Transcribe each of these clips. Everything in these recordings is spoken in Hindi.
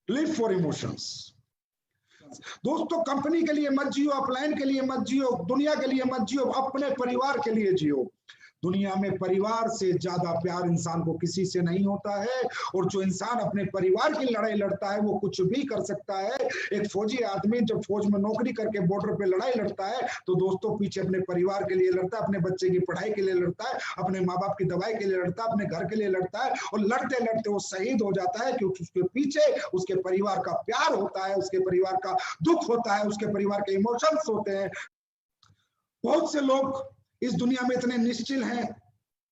Live for emotions. दोस्तों कंपनी के लिए मत जियो, अपलाइन के लिए मत जियो, दुनिया के लिए मत जियो, अपने परिवार के लिए जियो। दुनिया में परिवार से ज्यादा प्यार इंसान को किसी से नहीं होता है, और जो इंसान अपने परिवार की लड़ाई लड़ता है वो कुछ भी कर सकता है। एक फौजी आदमी जब फौज में नौकरी करके बॉर्डर पे लड़ाई लड़ता है तो दोस्तों पीछे अपने परिवार के लिए लड़ता है, अपने बच्चे की पढ़ाई के लिए लड़ता है, अपने माँ बाप की दवाई के लिए लड़ता है, अपने घर के लिए लड़ता है, और लड़ते लड़ते वो शहीद हो जाता है क्योंकि उसके पीछे उसके परिवार का प्यार होता है, उसके परिवार का दुख होता है, उसके परिवार के इमोशंस होते हैं। बहुत से लोग इस दुनिया में इतने निश्चिल हैं,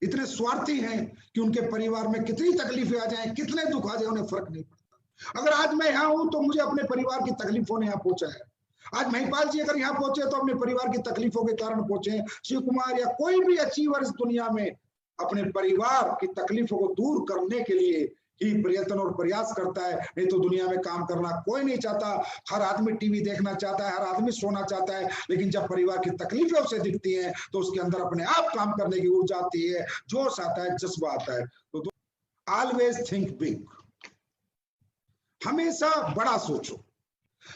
इतने स्वार्थी हैं कि उनके परिवार में कितनी तकलीफें आ जाएं, कितने दुख आ जाए, उन्हें फर्क नहीं पड़ता। अगर आज मैं यहाँ हूं तो मुझे अपने परिवार की तकलीफों ने यहाँ पहुंचा है। आज महिपाल जी अगर यहाँ पहुंचे तो अपने परिवार की तकलीफों के कारण पहुंचे। शिव कुमार या कोई भी अचीवर इस दुनिया में अपने परिवार की तकलीफों को दूर करने के लिए ही प्रयत्न और प्रयास करता है, नहीं तो दुनिया में काम करना कोई नहीं चाहता। हर आदमी टीवी देखना चाहता है, हर आदमी सोना चाहता है, लेकिन जब परिवार की तकलीफें उसे दिखती हैं तो उसके अंदर अपने आप काम करने की ऊर्जा आती है, जोश आता है, जज्बा आता है। तो ऑलवेज थिंक बिग, हमेशा बड़ा सोचो।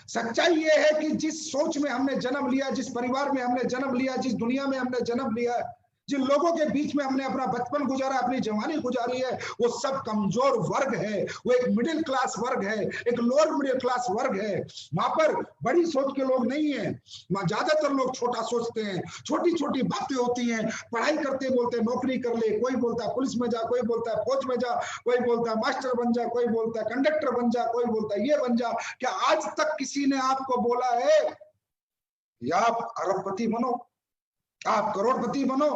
सच्चाई यह है कि जिस सोच में हमने जन्म लिया, जिस परिवार में हमने जन्म लिया, जिस दुनिया में हमने जन्म लिया, जिन लोगों के बीच में हमने अपना बचपन गुजारा, अपनी जवानी गुजारी है, वो सब कमजोर वर्ग है। वो एक मिडिल क्लास वर्ग है, एक लोअर मिडिल क्लास वर्ग है। वहां पर बड़ी सोच के लोग नहीं है, वहां ज्यादातर लोग छोटा सोचते हैं, छोटी छोटी बातें होती हैं। पढ़ाई करते बोलते हैं नौकरी कर ले, कोई बोलता है पुलिस में जा, कोई बोलता है फौज में जा, कोई बोलता है मास्टर बन जा, कोई बोलता है कंडक्टर बन जा, कोई बोलता है ये बन जा। क्या आज तक किसी ने आपको बोला है या आप अरबपति बनो, आप करोड़पति बनो,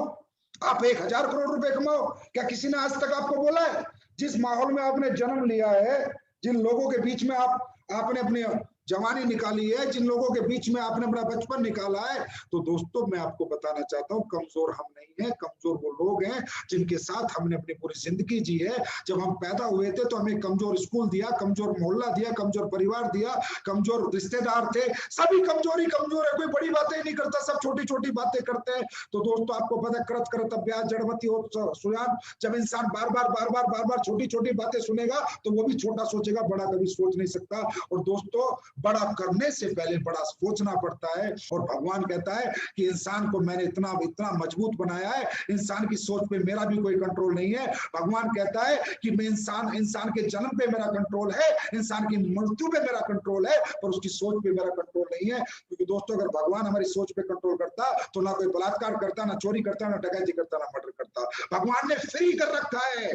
आप 1000 करोड़ रुपए कमाओ? क्या किसी ने आज तक आपको बोला है? जिस माहौल में आपने जन्म लिया है, जिन लोगों के बीच में आपने अपनी जवानी निकाली है, जिन लोगों के बीच में आपने अपना बचपन निकाला है, तो दोस्तों मैं आपको बताना चाहता हूं कमजोर हम नहीं है। कमजोर वो लोग हैं जिनके साथ हमने अपनी पूरी जिंदगी जी है। जब हम पैदा हुए थे तो हमें कमजोर स्कूल दिया, कमजोर मोहल्ला दिया, कमजोर परिवार दिया, कमजोर रिश्तेदार थे। सभी कमजोर ही कमजोर है, कोई बड़ी बातें नहीं करता, सब छोटी छोटी बातें करते हैं। तो दोस्तों आपको पता है करत करत अभ्यास जड़मती हो सुयान। जब इंसान बार बार छोटी छोटी बातें सुनेगा तो वो भी छोटा सोचेगा, बड़ा कभी सोच नहीं सकता। और दोस्तों बड़ा करने से पहले बड़ा सोचना पड़ता है। और भगवान कहता है कि इंसान को मैंने इतना मजबूत बनाया है, इंसान की सोच पे मेरा भी कोई कंट्रोल नहीं है। भगवान कहता है कि मैं इंसान के जन्म पे मेरा कंट्रोल है, इंसान की मृत्यु पे मेरा कंट्रोल है, पर उसकी सोच पे मेरा कंट्रोल नहीं है। क्योंकि दोस्तों अगर भगवान हमारी सोच पे कंट्रोल करता तो ना कोई बलात्कार करता, ना चोरी करता, ना डकैती करता, ना मर्डर करता। भगवान ने फ्री कर रखा है,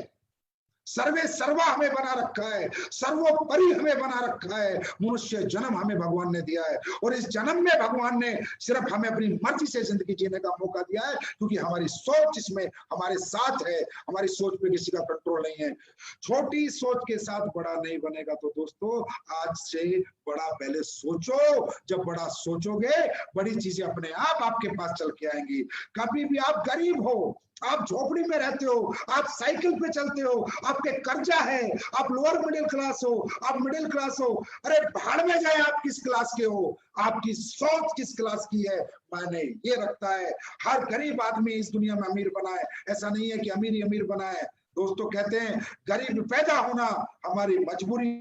सर्वे सर्वा हमें बना रखा है, सर्वोपरि हमें बना रखा है। मनुष्य जन्म हमें भगवान ने दिया है, और इस जन्म में भगवान ने सिर्फ हमें अपनी मर्जी से जिंदगी जीने का मौका दिया है, क्योंकि हमारी सोच इसमें हमारे साथ है। हमारी सोच पे किसी का कंट्रोल नहीं है। छोटी सोच के साथ बड़ा नहीं बनेगा। तो दोस्तों आज से बड़ा पहले सोचो। जब बड़ा सोचोगे बड़ी चीजें अपने आप आपके पास चल के आएंगी। कभी भी आप गरीब हो, आप झोपड़ी में रहते हो, आप साइकिल पे चलते हो, आपके कर्जा है, आप लोअर मिडिल क्लास हो, आप मिडिल क्लास हो, अरे भाड़ में जाए आप किस क्लास के हो, आपकी सोच किस क्लास की है मायने ये रखता है। हर गरीब आदमी इस दुनिया में अमीर बना है, ऐसा नहीं है कि अमीर ही अमीर बना है। दोस्तों कहते हैं गरीब पैदा होना हमारी मजबूरी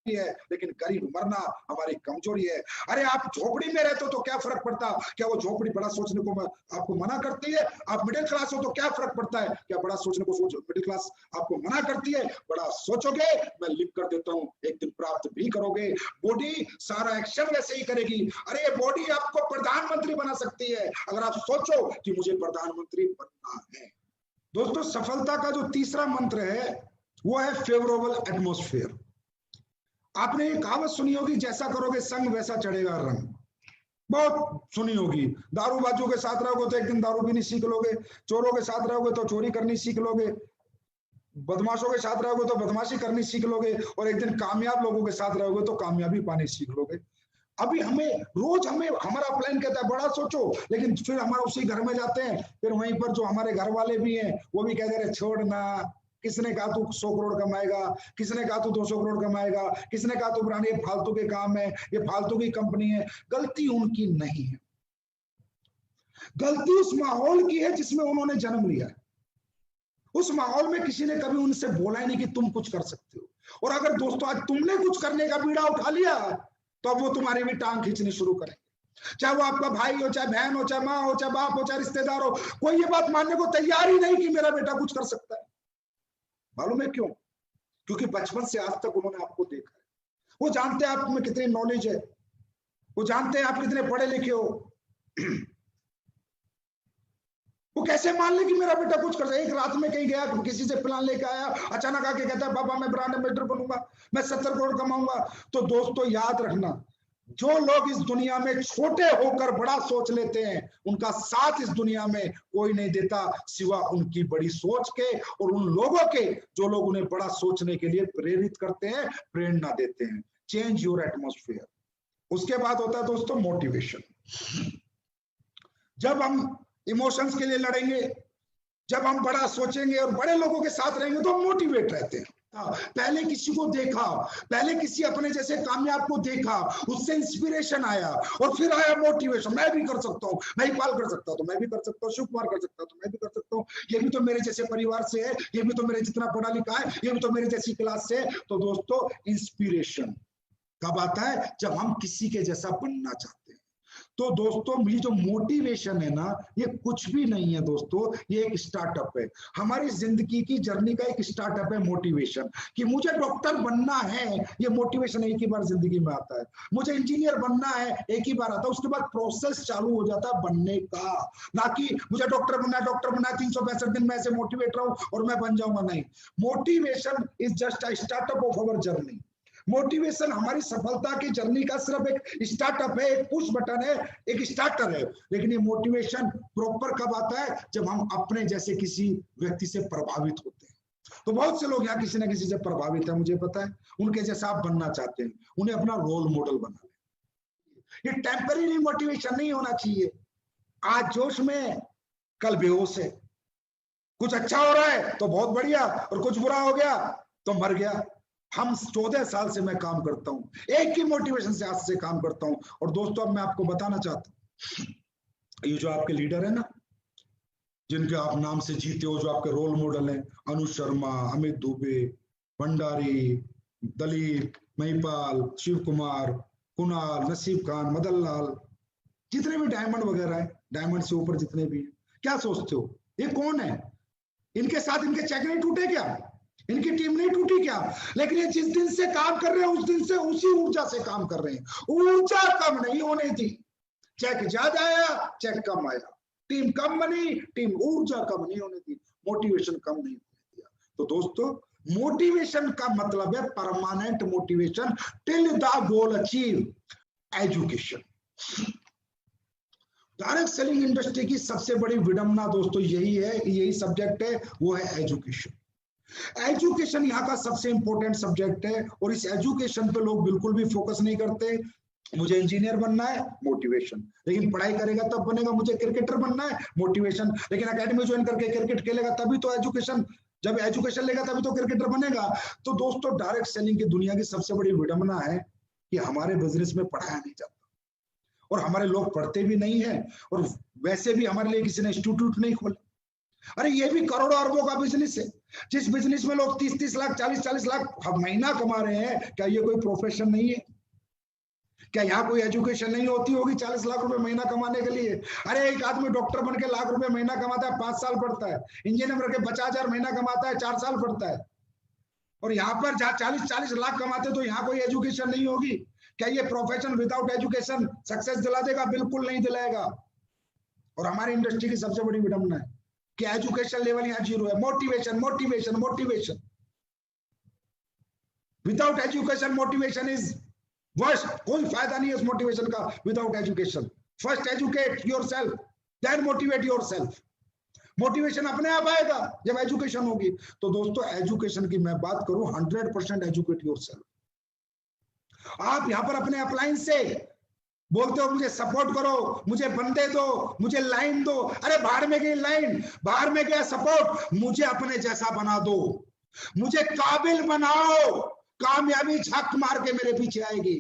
है, लेकिन गरीब मरना हमारी कमजोरी है। अरे आप झोपड़ी में रहते हो तो क्या फर्क पड़ता? क्या वो झोपड़ी बड़ा सोचने को आपको मना करती है? आप मिडिल क्लास हो तो क्या फर्क पड़ता है? क्या बड़ा सोचने को मिडिल क्लास आपको मना करती है? बड़ा सोचोगे, मैं लिख कर देता हूं, एक दिन प्राप्त भी करोगे। बॉडी सारा एक्शन वैसे ही करेगी। अरे ये बॉडी आपको प्रधानमंत्री बना सकती है अगर आप सोचो कि मुझे प्रधानमंत्री बनना है। दोस्तों सफलता का जो तीसरा मंत्र है वो है फेवरेबल एटमोस्फेयर। आपने एक कहावत सुनी होगी, जैसा करोगे संग वैसा चढ़ेगा रंग। बहुत सुनी होगी। दारूबाजों के साथ रहोगे तो एक दिन दारू पीनी सीख लोगे, चोरों के साथ रहोगे तो चोरी करनी सीख लोगे, बदमाशों के साथ रहोगे तो बदमाशी करनी सीख लोगे, और एक दिन कामयाब लोगों के साथ रहोगे तो कामयाबी पानी सीख लोगे। अभी हमें हमारा प्लान कहता है बड़ा सोचो, लेकिन फिर हमारा उसी घर में जाते हैं, फिर वहीं पर जो हमारे घर वाले भी हैं वो भी कहते रहे छोड़ना, किसने कहा तू 100 करोड़ कमाएगा, किसने कहा तू 200 करोड़ कमाएगा, किसने कहा तू पुरानी फालतू के काम है, ये फालतू की कंपनी है। गलती उनकी नहीं है, गलती उस माहौल की है जिसमें उन्होंने जन्म लिया है। उस माहौल में किसी ने कभी उनसे बोला ही नहीं कि तुम कुछ कर सकते हो। और अगर दोस्तों आज तुमने कुछ करने का बीड़ा उठा लिया तो अब वो तुम्हारी भी टांग खींचनी शुरू करेंगे। चाहे वो आपका भाई हो, चाहे बहन हो, चाहे माँ हो, चाहे बाप हो, चाहे रिश्तेदार हो, कोई ये बात मानने को तैयार ही नहीं कि मेरा बेटा कुछ कर सकता है। मालूम है क्यों? क्योंकि बचपन से आज तक उन्होंने आपको देखा है। वो जानते हैं आप में कितनी नॉलेज है, वो जानते हैं आप कितने पढ़े लिखे हो। वो कैसे मान ले कि मेरा बेटा कुछ कर सकता है? एक रात में कहीं गया, किसी से प्लान लेकर आया, अचानक आके कहता है पापा मैं ब्रांड एम्बेसडर बनूंगा, मैं 70 करोड़ कमाऊंगा। तो दोस्तों याद रखना, जो लोग इस दुनिया में छोटे होकर बड़ा सोच लेते हैं, उनका साथ इस दुनिया में कोई नहीं देता सिवा उनकी बड़ी सोच के और उन लोगों के जो लोग उन्हें बड़ा सोचने के लिए प्रेरित करते हैं, प्रेरणा देते हैं। Change your atmosphere. उसके बाद होता है दोस्तों मोटिवेशन। जब हम इमोशंस के लिए लड़ेंगे, जब हम बड़ा सोचेंगे और बड़े लोगों के साथ रहेंगे तो हम मोटिवेट रहते हैं। पहले किसी को देखा, पहले किसी अपने जैसे कामयाब को देखा, उससे इंस्पिरेशन आया और फिर आया मोटिवेशन। मैं भी कर सकता हूँ, महिपाल कर सकता हूँ तो मैं भी कर सकता हूँ, शिव कुमार कर सकता हूँ तो मैं भी कर सकता हूँ, ये भी तो मेरे जैसे परिवार से है, ये भी तो मेरे जितना पढ़ा लिखा है, ये भी तो मेरे जैसी क्लास से है। तो दोस्तों इंस्पिरेशन कब आता है? जब हम किसी के जैसा बनना चाहते हैं। तो दोस्तों ये जो मोटिवेशन है ना, ये कुछ भी नहीं है दोस्तों, ये एक स्टार्टअप है। हमारी जिंदगी की जर्नी का एक स्टार्टअप है मोटिवेशन। कि मुझे डॉक्टर बनना है, ये मोटिवेशन एक ही बार जिंदगी में आता है। मुझे इंजीनियर बनना है, एक ही बार आता है। उसके बाद प्रोसेस चालू हो जाता है बनने का। ना कि मुझे डॉक्टर बनना है 365 दिन में ऐसे मोटिवेट रहूं और मैं बन जाऊंगा। नहीं, motivation is just a startup of our journey. Motivation हमारी सफलता की जर्नी का सिर्फ एक स्टार्टअप है, एक पुश बटन है, एक स्टार्टर है। लेकिन ये मोटिवेशन प्रॉपर कब आता है? जब हम अपने जैसे किसी व्यक्ति से प्रभावित होते हैं। तो बहुत से लोग यहाँ किसी ना किसी से प्रभावित है, मुझे पता है, उनके जैसा आप बनना चाहते हैं, उन्हें अपना रोल मॉडल बना लें। ये टेम्पररी मोटिवेशन नहीं होना चाहिए। आज जोश में, कल बेहोश है। कुछ अच्छा हो रहा है तो बहुत बढ़िया, और कुछ बुरा हो गया तो मर गया। हम 14 साल से मैं काम करता हूं, एक ही मोटिवेशन से आज से काम करता हूं। और दोस्तों अब मैं आपको बताना चाहता हूं, ये जो आपके लीडर है ना, जिनके आप नाम से जीते हो, जो आपके रोल मॉडल हैं, अनुज शर्मा, अमित दुबे, भंडारी, दलीप, महिपाल, शिव कुमार, कुणाल, नसीब खान, मदन लाल, जितने भी डायमंड वगैरह है, डायमंड से ऊपर जितने भी हैं, क्या सोचते हो ये कौन है? इनके साथ इनके चेक नहीं टूटे क्या? इनकी टीम नहीं टूटी क्या? लेकिन ये जिस दिन से काम कर रहे हैं उस दिन से उसी ऊर्जा से काम कर रहे हैं। ऊर्जा कम नहीं होने दी। चेक ज्यादा आया, चेक कम आया, टीम कम बनी, टीम ऊर्जा कम नहीं होने दी, मोटिवेशन कम नहीं होने दिया। तो दोस्तों मोटिवेशन का मतलब है permanent motivation till the goal achieve. Education, direct selling industry की सबसे बड़ी विडंबना दोस्तों यही है, यही सब्जेक्ट है, वो है एजुकेशन। एजुकेशन यहाँ का सबसे इंपॉर्टेंट सब्जेक्ट है और इस एजुकेशन पे लोग बिल्कुल भी फोकस नहीं करते। मुझे इंजीनियर बनना है, मोटिवेशन, लेकिन पढ़ाई करेगा तब बनेगा। मुझे क्रिकेटर बनना है, मोटिवेशन, लेकिन एकेडमी ज्वाइन करके क्रिकेट खेलेगा तभी तो एजुकेशन, जब एजुकेशन लेगा तभी तो क्रिकेटर बनेगा। तो दोस्तों डायरेक्ट सेलिंग की दुनिया की सबसे बड़ी विडंबना है कि हमारे बिजनेस में पढ़ाया नहीं जाता और हमारे लोग पढ़ते भी नहीं है, और वैसे भी हमारे लिए किसी ने इंस्टीट्यूट नहीं खोला। अरे ये भी करोड़ों अरबों का बिजनेस है। जिस बिजनेस में लोग 30-30 लाख 40-40 लाख महीना कमा रहे हैं, क्या ये कोई प्रोफेशन नहीं है? क्या यहाँ कोई एजुकेशन नहीं होती होगी 40 लाख रुपए महीना कमाने के लिए? अरे एक आदमी डॉक्टर बन के लाख रुपए महीना कमाता है, 5 साल पढ़ता है। इंजीनियर बन के 50,000 महीना कमाता है, 4 साल पढ़ता है। और यहाँ पर जहाँ 40-40 लाख कमाते तो यहाँ कोई एजुकेशन नहीं होगी। क्या ये प्रोफेशन विदाउट एजुकेशन सक्सेस दिला देगा? बिल्कुल नहीं दिलाएगा। और हमारी इंडस्ट्री की सबसे बड़ी विडंबना है कि एजुकेशन लेवल यहाँ 0 है। Motivation motivation motivation, without education motivation is worst. कोई फायदा नहीं है इस मोटिवेशन का without education. First educate yourself, then motivate yourself. Motivation अपने आप आएगा जब एजुकेशन होगी। तो दोस्तों एजुकेशन की मैं बात करूं, 100% एजुकेट योरसेल्फ। आप यहां पर अपने अपलाइन से बोलते हो मुझे सपोर्ट करो, मुझे बंदे दो, मुझे लाइन दो। अरे बाहर में गई लाइन, बाहर में गया सपोर्ट, मुझे अपने जैसा बना दो, मुझे काबिल बनाओ। कामयाबी झक मार के मेरे पीछे आएगी।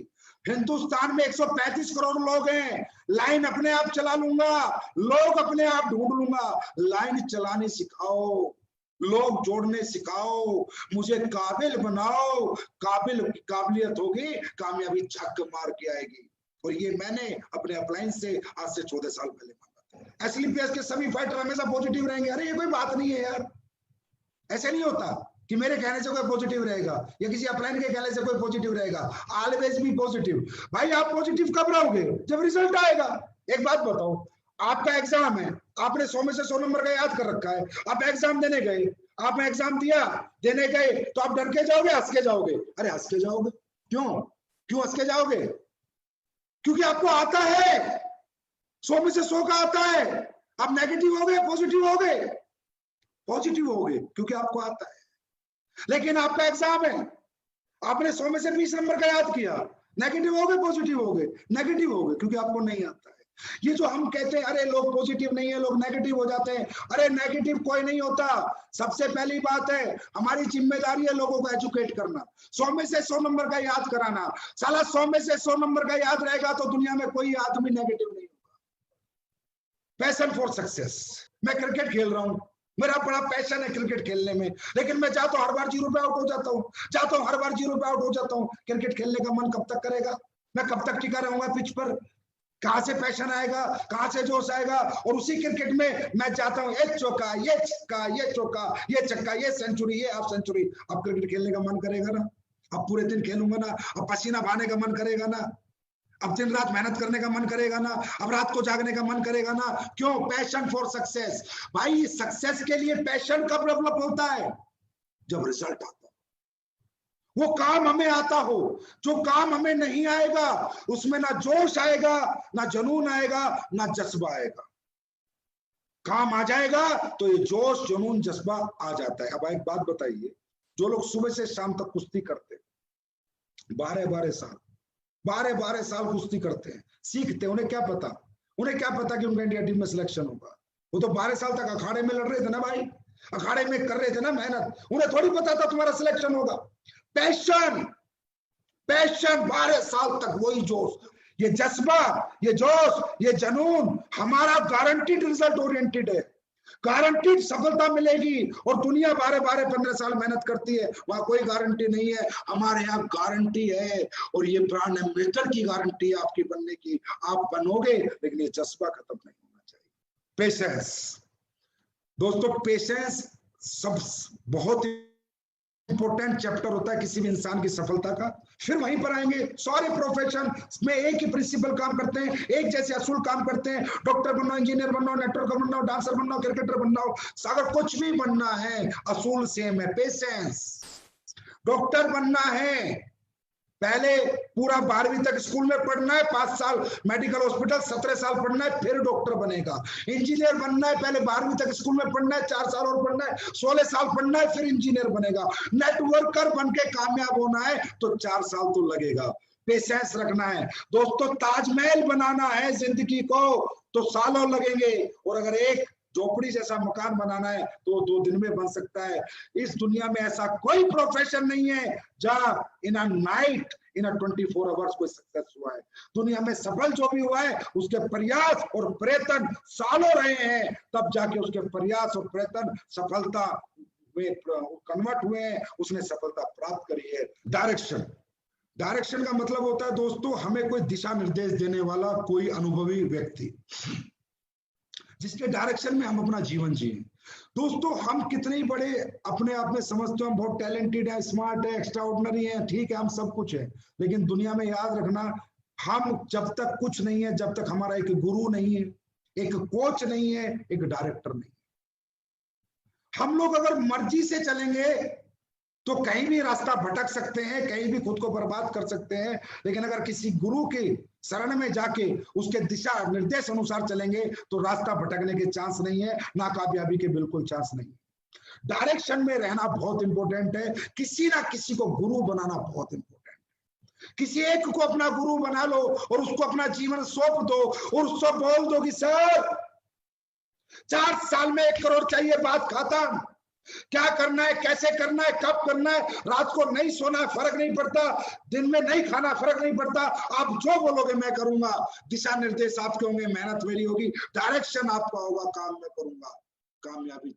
हिंदुस्तान में 135 करोड़ लोग हैं, लाइन अपने आप चला लूंगा, लोग अपने आप ढूंढ लूंगा। लाइन चलाने सिखाओ, लोग जोड़ने सिखाओ, मुझे काबिल बनाओ, काबिलियत होगी, कामयाबी झक मार के आएगी। और ये मैंने अपने अपलाइन से आज से 14 साल पहले मांगा। एसलीपीएस के सभी फाइटर हमेशा पॉजिटिव रहेंगे। अरे ये कोई बात नहीं है यार, ऐसे नहीं होता कि मेरे कहने से कोई पॉजिटिव रहेगा या किसी अपलाइन के कहने से कोई पॉजिटिव रहेगा। Always be positive. भाई आप पॉजिटिव कब रहोगे? जब रिजल्ट आएगा। एक बात बताओ, आपका एग्जाम है, आपने 100 में से 100 नंबर का याद कर रखा है, आप एग्जाम देने गए, आपने एग्जाम दिया, देने गए, तो आप डर के जाओगे, हंस के जाओगे? अरे हंस के जाओगे। क्यों हंस के जाओगे? क्योंकि आपको आता है, 100 में से 100 का आता है। आप नेगेटिव हो गए, पॉजिटिव हो गए? पॉजिटिव हो गए क्योंकि आपको आता है। लेकिन आपका एग्जाम है, आपने 100 में से 20 नंबर का याद किया, नेगेटिव हो गए, पॉजिटिव हो गए? नेगेटिव हो गए क्योंकि आपको नहीं आता है। ये जो हम कहते हैं अरे लोग पॉजिटिव नहीं है, लोग नेगेटिव हो जाते हैं, अरे नेगेटिव कोई नहीं होता। सबसे पहली बात है, हमारी जिम्मेदारी है लोगों को एजुकेट करना, 100 में से 100 नंबर का याद कराना। साला 100 में से 100 नंबर का याद रहेगा तो दुनिया में कोई आदमी नेगेटिव नहीं होगा। Passion for success. मैं क्रिकेट खेल रहा हूं, मेरा बड़ा पैशन है क्रिकेट खेलने में, लेकिन मैं चाहता हूं हर बार 0 पे आउट हो जाता हूं, चाहता हूं हर बार 0 पे आउट हो जाता हूं। क्रिकेट खेलने का मन कब तक करेगा? मैं कब तक टिका रहूंगा पिच पर? कहां से पैशन आएगा, कहां से जोश आएगा? और उसी क्रिकेट में मैं चाहता हूं ये चौका, ये छक्का, ये चौका, ये छक्का, ये सेंचुरी, ये हाफ सेंचुरी। अब क्रिकेट खेलने का मन करेगा ना? अब पूरे दिन खेलूंगा ना? अब पसीना बहाने का मन करेगा ना? अब दिन रात मेहनत करने का मन करेगा ना? अब रात को जागने का मन करेगा ना? क्यों? Passion for success. भाई सक्सेस के लिए पैशन कब डेवलप होता है? जब रिजल्ट आता है, वो काम हमें आता हो। जो काम हमें नहीं आएगा उसमें ना जोश आएगा, ना जुनून आएगा, ना जज्बा आएगा। काम आ जाएगा तो ये जोश, जुनून, जज्बा आ जाता है। अब एक बात बताइए, जो लोग सुबह से शाम तक कुश्ती करते हैं, 12 साल कुश्ती करते हैं, सीखते हैं, उन्हें क्या पता कि उनका इंडिया टीम में सिलेक्शन होगा? वो तो 12 साल तक अखाड़े में लड़ रहे थे ना भाई, अखाड़े में कर रहे थे ना मेहनत। उन्हें थोड़ी पता था तुम्हारा सिलेक्शन होगा। पैशन 12 साल तक, वही जोश, ये जज्बा, ये जोश, ये जुनून हमारा गारंटीड रिजल्ट ओरिएंटेड है। गारंटीड सफलता मिलेगी। और दुनिया 12-15 साल मेहनत करती है, वहां कोई गारंटी नहीं है। हमारे यहाँ गारंटी है, और ये ब्रांड एम्बेसडर की गारंटी है आपकी बनने की। आप बनोगे, लेकिन ये जज्बा खत्म नहीं होना चाहिए। पेशेंस दोस्तों, पेशेंस सब बहुत इंपॉर्टेंट चैप्टर होता है किसी भी इंसान की सफलता का। फिर वहीं पर आएंगे, सारे प्रोफेशन में एक ही प्रिंसिपल काम करते हैं, एक जैसे असूल काम करते हैं। डॉक्टर बनना, इंजीनियर बनना, नेटवर्कर बनना, डांसर बनना, क्रिकेटर बनना, अगर कुछ भी बनना है, असूल सेम है, पेशेंस। डॉक्टर बनना है, पहले पूरा 12वीं तक स्कूल में पढ़ना है, 5 साल मेडिकल हॉस्पिटल, 17 साल पढ़ना है, फिर डॉक्टर बनेगा। इंजीनियर बनना है, पहले 12वीं तक स्कूल में पढ़ना है, 4 साल और पढ़ना है, 16 साल पढ़ना है, फिर इंजीनियर बनेगा। नेटवर्कर बन के कामयाब होना है तो 4 साल तो लगेगा। पेशेंस रखना है दोस्तों। ताजमहल बनाना है जिंदगी को तो सालों लगेंगे, और अगर एक झोपड़ी जैसा मकान बनाना है तो 2 दिन में बन सकता है। इस दुनिया में ऐसा कोई प्रोफेशन नहीं है जहां in a night, in a 24 hours कोई सक्सेस हुआ है। दुनिया में सफल जो भी हुआ है उसके प्रयास और प्रयत्न सालों रहे हैं, तब जाके उसके प्रयास और प्रयत्न सफलता में कन्वर्ट हुए हैं, उसने सफलता प्राप्त करी है। डायरेक्शन का मतलब होता है दोस्तों, हमें कोई दिशा निर्देश देने वाला कोई अनुभवी व्यक्ति, जिसके डायरेक्शन में हम अपना जीवन जिए। दोस्तों हम कितने ही बड़े अपने आप में समझते हैं, हम बहुत टैलेंटेड है, स्मार्ट है, एक्स्ट्राऑर्डिनरी है, ठीक है, हम सब कुछ है, लेकिन दुनिया में याद रखना, हम जब तक कुछ नहीं है, जब तक हमारा एक गुरु नहीं है, एक कोच नहीं है, एक डायरेक्टर नहीं है। हम लोग अगर मर्जी से चलेंगे तो कहीं भी रास्ता भटक सकते हैं, कहीं भी खुद को बर्बाद कर सकते हैं, लेकिन अगर किसी गुरु के शरण में जाके उसके दिशा निर्देश अनुसार चलेंगे तो रास्ता भटकने के चांस नहीं है, नाकामयाबी के बिल्कुल चांस नहीं। डायरेक्शन में रहना बहुत इंपॉर्टेंट है, किसी ना किसी को गुरु बनाना बहुत इंपॉर्टेंट है। किसी एक को अपना गुरु बना लो और उसको अपना जीवन सौंप दो और उसको बोल दो कि सर 4 साल में 1 करोड़ चाहिए, बात खत्म। क्या करना है, कैसे करना है, कब करना है, रात को नहीं सोना है, फर्क नहीं पड़ता, दिन में नहीं खाना, फर्क नहीं पड़ता, आप जो बोलोगे मैं करूंगा। दिशा निर्देश आपके होंगे, मेहनत मेरी होगी, डायरेक्शन आपका होगा, काम मैं करूंगा, कामयाबी